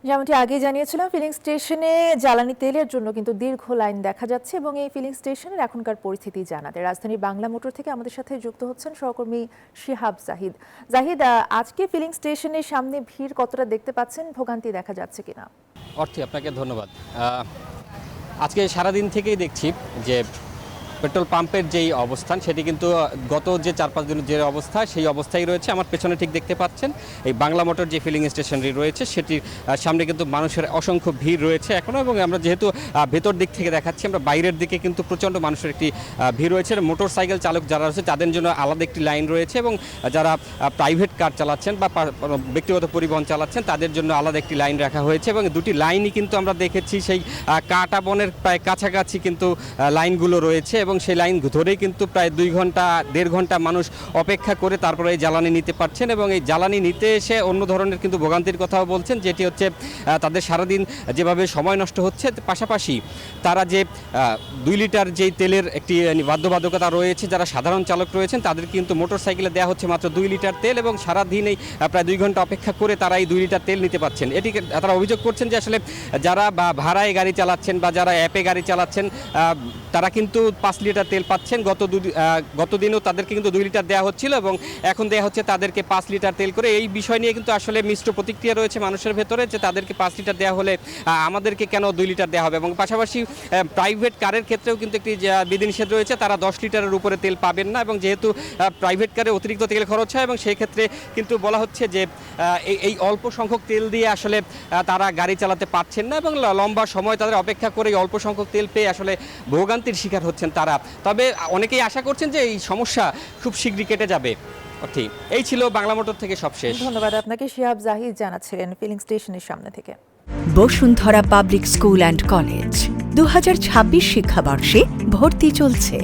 যেমনটি আগে জানিয়েছিলাম, ফিলিং স্টেশনে জ্বালানি তেলের জন্য কিন্তু দীর্ঘ লাইন দেখা যাচ্ছে এবং এই ফিলিং স্টেশনের এখনকার পরিস্থিতি জানাতে রাজধানী বাংলা মোটর থেকে আমাদের সাথে যুক্ত হচ্ছেন সহকর্মী শিহাব জাহিদ। জাহিদ, আজকে ফিলিং স্টেশনের সামনে ভিড় কতটা দেখতে পাচ্ছেন, ভোগান্তি দেখা যাচ্ছে কিনা? অর্থে আপনাকে ধন্যবাদ। আজকে সারাদিন থেকেই দেখছি যে পেট্রোল পাম্পের যেই অবস্থান সেটি কিন্তু গত যে 4-5 দিনের যে অবস্থা সেই অবস্থায় রয়েছে। আমার পেছনে ঠিক দেখতে পাচ্ছেন এই বাংলা মোটর যে ফিলিং স্টেশনটি রয়েছে সেটির সামনে কিন্তু মানুষের অসংখ্য ভিড় রয়েছে এখনও, এবং আমরা যেহেতু ভেতর দিক থেকে দেখাচ্ছি, আমরা বাইরের দিকে কিন্তু প্রচণ্ড মানুষের একটি ভিড় রয়েছে। মোটর সাইকেল চালক যারা রয়েছে তাদের জন্য আলাদা একটি লাইন রয়েছে, এবং যারা প্রাইভেট কার চালাচ্ছেন বা ব্যক্তিগত পরিবহন চালাচ্ছেন তাদের জন্য আলাদা একটি লাইন রাখা হয়েছে, এবং দুটি লাইনই কিন্তু আমরা দেখেছি সেই কাটা বনের প্রায় কাছাকাছি কিন্তু লাইনগুলো রয়েছে, এবং সেই লাইন ধরেই কিন্তু প্রায় 2-1.5 ঘন্টা মানুষ অপেক্ষা করে তারপরে এই জ্বালানি নিতে পারছেন, এবং এই জ্বালানি নিতে এসে অন্য ধরনের কিন্তু ভোগান্তির কথাও বলছেন, যেটি হচ্ছে তাদের সারাদিন যেভাবে সময় নষ্ট হচ্ছে, পাশাপাশি তারা যে 2 লিটার যেই তেলের একটি বাধ্যবাধকতা রয়েছে, যারা সাধারণ চালক রয়েছেন তাদের কিন্তু মোটর সাইকেলে দেওয়া হচ্ছে মাত্র 2 লিটার তেল, এবং সারাদিনেই প্রায় 2 ঘন্টা অপেক্ষা করে তারা এই 2 লিটার তেল নিতে পারছেন। এটি তারা অভিযোগ করছেন যে আসলে যারা ভাড়ায় গাড়ি চালাচ্ছেন বা যারা অ্যাপে গাড়ি চালাচ্ছেন তারা কিন্তু 5 লিটার তেল পাচ্ছেন। গত দিনও তাদেরকে কিন্তু 2 লিটার দেওয়া হচ্ছিল, এবং এখন দেওয়া হচ্ছে তাদেরকে 5 লিটার তেল করে। এই বিষয় নিয়ে কিন্তু আসলে মিশ্র প্রতিক্রিয়া রয়েছে মানুষের ভেতরে, যে তাদেরকে 5 লিটার দেওয়া হলে আমাদেরকে কেন 2 লিটার দেওয়া হবে, এবং পাশাপাশি প্রাইভেট কারের ক্ষেত্রেও কিন্তু একটি বিধিনিষেধ রয়েছে, তারা 10 লিটারের উপরে তেল পাবেন না, এবং যেহেতু প্রাইভেট কারে অতিরিক্ত তেল খরচ হয়, এবং সেই ক্ষেত্রে কিন্তু বলা হচ্ছে যে এই অল্প সংখ্যক তেল দিয়ে আসলে তারা গাড়ি চালাতে পারছেন না, এবং লম্বা সময় তাদের অপেক্ষা করে অল্প সংখ্যক তেল পেয়ে আসলে ভোগান্তির শিকার হচ্ছেন তারা। তবে অনেকেই আশা করছেন যে এই সমস্যা খুব শীঘ্রই কেটে যাবে। ঠিক এই ছিল বাংলা মোটর থেকে সবশেষ। ধন্যবাদ আপনাকে। শিহাব জাহিদ জানাচ্ছিলেন ফিলিং স্টেশনের সামনে থেকে। Bashundhara public school and college 2026 শিক্ষাবর্ষে ভর্তি চলছে।